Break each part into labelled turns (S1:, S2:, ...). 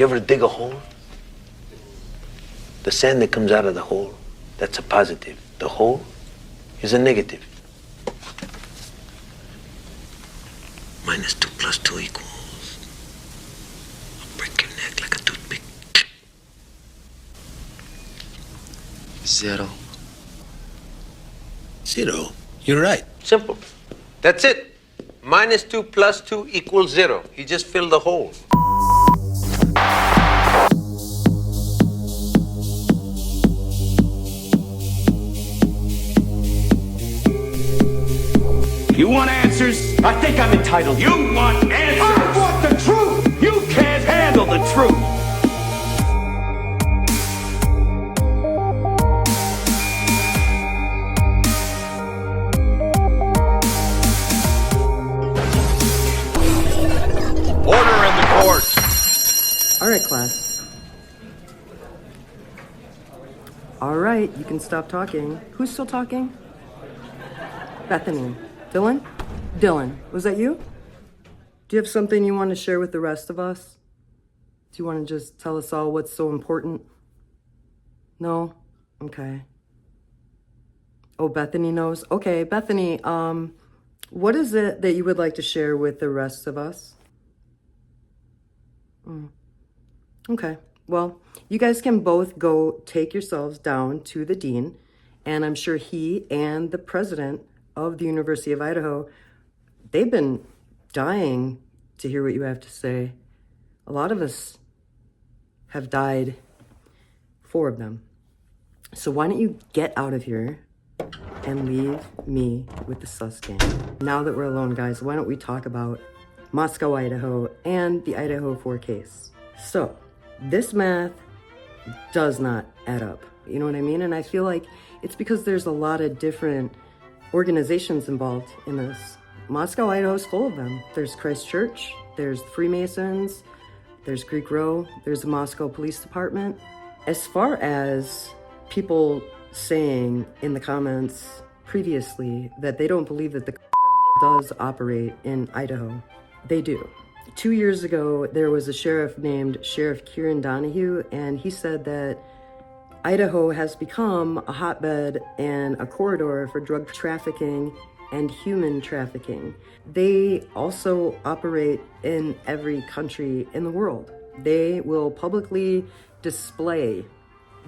S1: You ever dig a hole? The sand that comes out of the hole, that's a positive. The hole is a negative. Minus 2 plus 2 equals. I'll break your neck like a toothpick.
S2: 0.
S1: 0. You're right. Simple. That's it. Minus 2 plus 2 equals 0. He just filled the hole.
S3: You want answers? I think I'm entitled. You want answers? I want the truth! You can't handle the truth! Order in the court!
S4: All right, class. All right, you can stop talking. Who's still talking? Bethany. Dylan? Dylan, was that you? Do you have something you want to share with the rest of us? Do you want to just tell us all what's so important? No? Okay. Oh, Bethany knows? Okay, Bethany, what is it that you would like to share with the rest of us? Okay, well, you guys can both go take yourselves down to the dean, and I'm sure he and the president of the University of Idaho, they've been dying to hear what you have to say. A lot of us have died, 4 of them. So why don't you get out of here and leave me with the sus gang? Now that we're alone, guys, why don't we talk about Moscow, Idaho, and the Idaho 4 case? So, this math does not add up. You know what I mean? And I feel like it's because there's a lot of different organizations involved in this. Moscow, Idaho is full of them. There's Christ Church, there's Freemasons, there's Greek Row, there's the Moscow Police Department. As far as people saying in the comments previously that they don't believe that the does operate in Idaho, they do. 2 years ago, there was a sheriff named Sheriff Kieran Donahue, and he said that Idaho has become a hotbed and a corridor for drug trafficking and human trafficking. They also operate in every country in the world. They will publicly display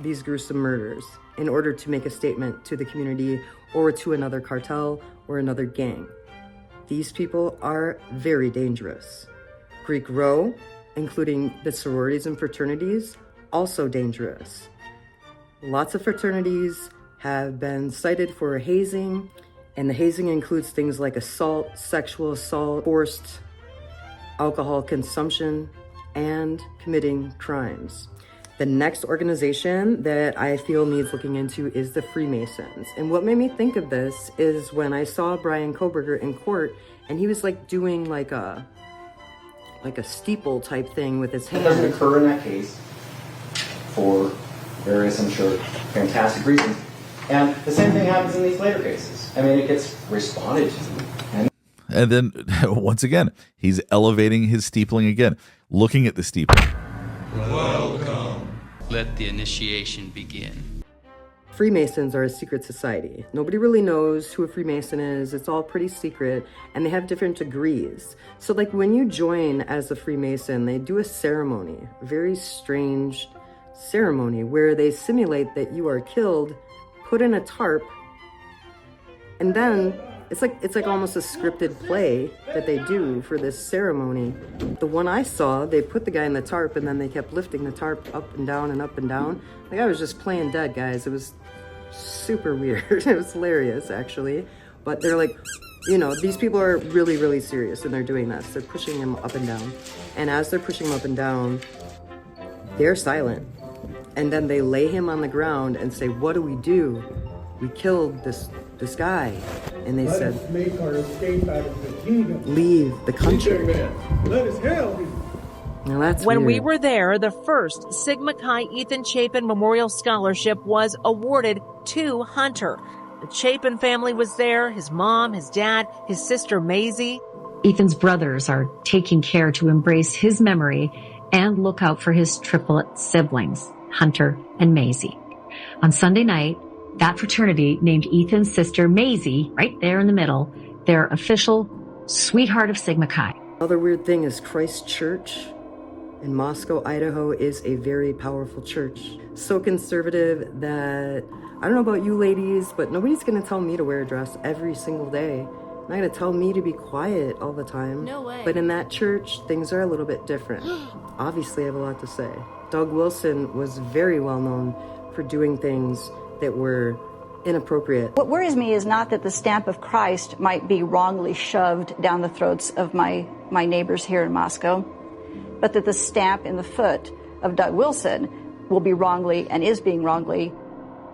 S4: these gruesome murders in order to make a statement to the community or to another cartel or another gang. These people are very dangerous. Greek Row, including the sororities and fraternities, also dangerous. Lots of fraternities have been cited for hazing, and the hazing includes things like assault, sexual assault, forced alcohol consumption, and committing crimes. The next organization that I feel needs looking into is the Freemasons. And what made me think of this is when I saw Brian Koberger in court, and he was like doing like a steeple type thing with his hand.
S5: It doesn't occur in that case for various, I'm sure, fantastic reasons. And the same thing happens in these later cases. I mean, it gets responded to.
S6: And then, once again, he's elevating his steepling again, looking at the steeple.
S7: Welcome. Let the initiation begin.
S4: Freemasons are a secret society. Nobody really knows who a Freemason is. It's all pretty secret, and they have different degrees. So like when you join as a Freemason, they do a ceremony, a very strange ceremony where they simulate that you are killed, put in a tarp, and then it's like almost a scripted play that they do for this ceremony. The one I saw, they put the guy in the tarp and then they kept lifting the tarp up and down and up and down. Like I was just playing dead, guys. It was super weird. It was hilarious, actually. But they're like, you know, these people are really, really serious and they're doing this. They're pushing him up and down. And as they're pushing him up and down, they're silent. And then they lay him on the ground and say, what do? We killed this guy. And they said,
S8: let us make our escape out of the kingdom.
S4: Leave the country.
S8: Let us hell.
S4: Now that's
S9: when
S4: weird.
S9: we were there, the first Sigma Chi Ethan Chapin Memorial Scholarship was awarded to Hunter. The Chapin family was there, his mom, his dad, his sister Maisie.
S10: Ethan's brothers are taking care to embrace his memory and look out for his triplet siblings, Hunter and Maisie. On Sunday night, that fraternity named Ethan's sister Maisie, right there in the middle, their official sweetheart of Sigma Chi.
S4: Another weird thing is Christ Church in Moscow, Idaho is a very powerful church. So conservative that, I don't know about you ladies, but nobody's gonna tell me to wear a dress every single day. Not gonna tell me to be quiet all the time.
S11: No way.
S4: But in that church, things are a little bit different. Obviously, I have a lot to say. Doug Wilson was very well known for doing things that were inappropriate.
S11: What worries me is not that the stamp of Christ might be wrongly shoved down the throats of my neighbors here in Moscow, but that the stamp in the foot of Doug Wilson will be wrongly and is being wrongly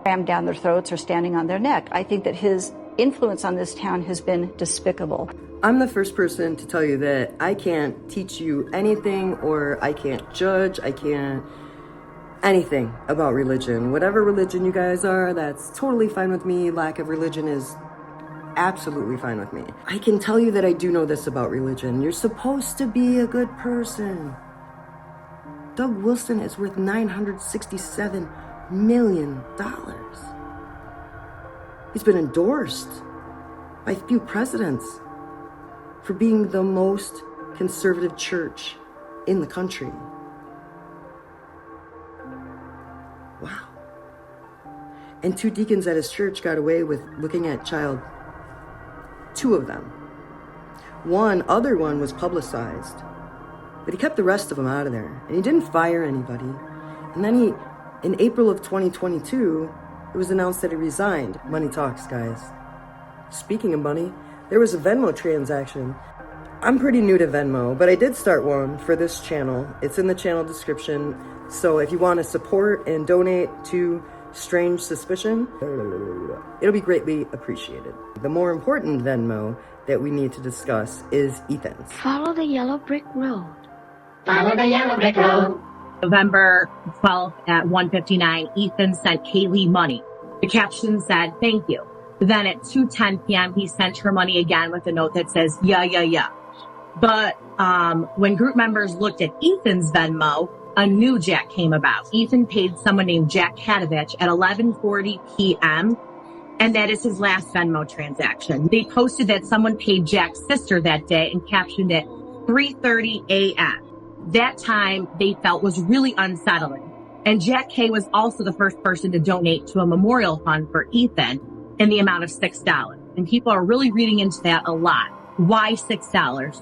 S11: rammed down their throats or standing on their neck. I think that his influence on this town has been despicable.
S4: I'm the first person to tell you that I can't teach you anything, or I can't judge, I can't anything about religion. Whatever religion you guys are, that's totally fine with me. Lack of religion is absolutely fine with me. I can tell you that I do know this about religion. You're supposed to be a good person. Doug Wilson is worth $967 million. He's been endorsed by a few presidents for being the most conservative church in the country. Wow. And 2 deacons at his church got away with looking at child. 2 of them. Other one was publicized, but he kept the rest of them out of there, and he didn't fire anybody. And then in April of 2022, it was announced that he resigned. Money talks, guys. Speaking of money, there was a Venmo transaction. I'm pretty new to Venmo, but I did start one for this channel. It's in the channel description. So if you want to support and donate to Strange Suspicion, it'll be greatly appreciated. The more important Venmo that we need to discuss is Ethan's.
S12: Follow the yellow brick road.
S13: Follow the yellow brick road.
S14: November 12th at 1:59, Ethan sent Kaylee money. The caption said, "Thank you." Then at 2:10 p.m., he sent her money again with a note that says, yeah. But when group members looked at Ethan's Venmo, a new Jack came about. Ethan paid someone named Jack Katovich at 11:40 p.m., and that is his last Venmo transaction. They posted that someone paid Jack's sister that day and captioned it 3:30 a.m. That time they felt was really unsettling. And Jack K was also the first person to donate to a memorial fund for Ethan in the amount of $6. And people are really reading into that a lot. Why $6?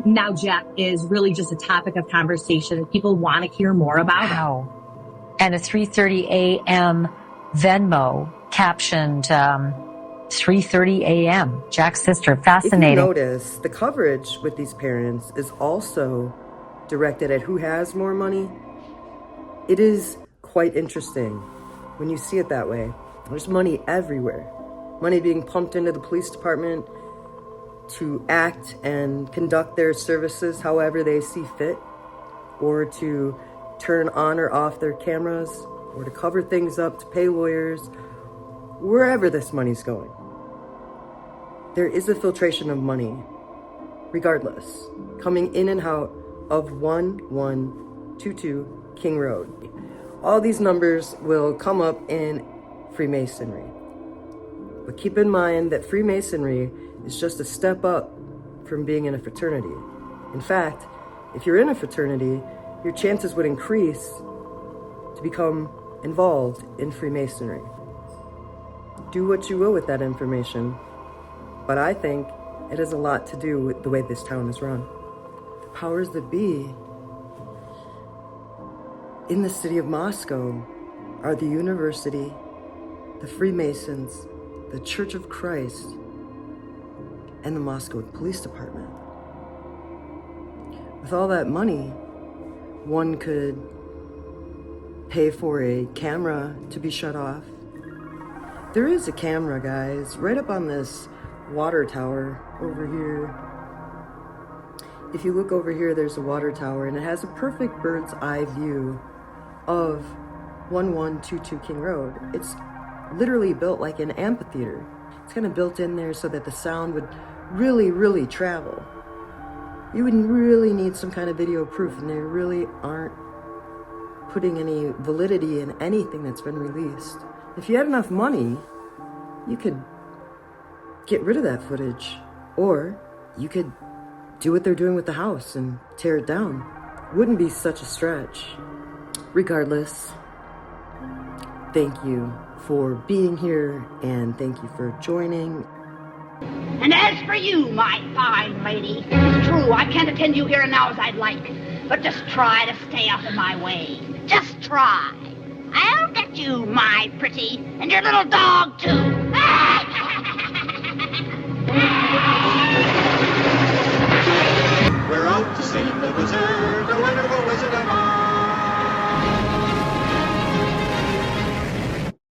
S14: Now Jack is really just a topic of conversation, and people want to hear more about it.
S10: And a 3:30 a.m. Venmo captioned 3:30 a.m. Jack's sister. Fascinating.
S4: If you notice, the coverage with these parents is also directed at who has more money. It is quite interesting when you see it that way. There's money everywhere. Money being pumped into the police department to act and conduct their services however they see fit, or to turn on or off their cameras, or to cover things up, to pay lawyers, wherever this money's going. There is a filtration of money, regardless, coming in and out of 1122 King Road. All these numbers will come up in Freemasonry. But keep in mind that Freemasonry is just a step up from being in a fraternity. In fact, if you're in a fraternity, your chances would increase to become involved in Freemasonry. Do what you will with that information, but I think it has a lot to do with the way this town is run. The powers that be in the city of Moscow are the university, the Freemasons, the Church of Christ, and the Moscow Police Department. With all that money, one could pay for a camera to be shut off. There is a camera, guys, right up on this water tower over here. If you look over here, there's a water tower, and it has a perfect bird's eye view of 1122 King Road. It's literally built like an amphitheater. It's kind of built in there so that the sound would really, really travel. You would really need some kind of video proof, and they really aren't putting any validity in anything that's been released. If you had enough money, you could get rid of that footage, or you could do what they're doing with the house and tear it down. Wouldn't be such a stretch. Regardless, thank you for being here, and thank you for joining.
S13: And as for you, my fine lady, it's true, I can't attend you here and now as I'd like, but just try to stay out of my way. Just try. I'll get you, my pretty, and your little dog, too.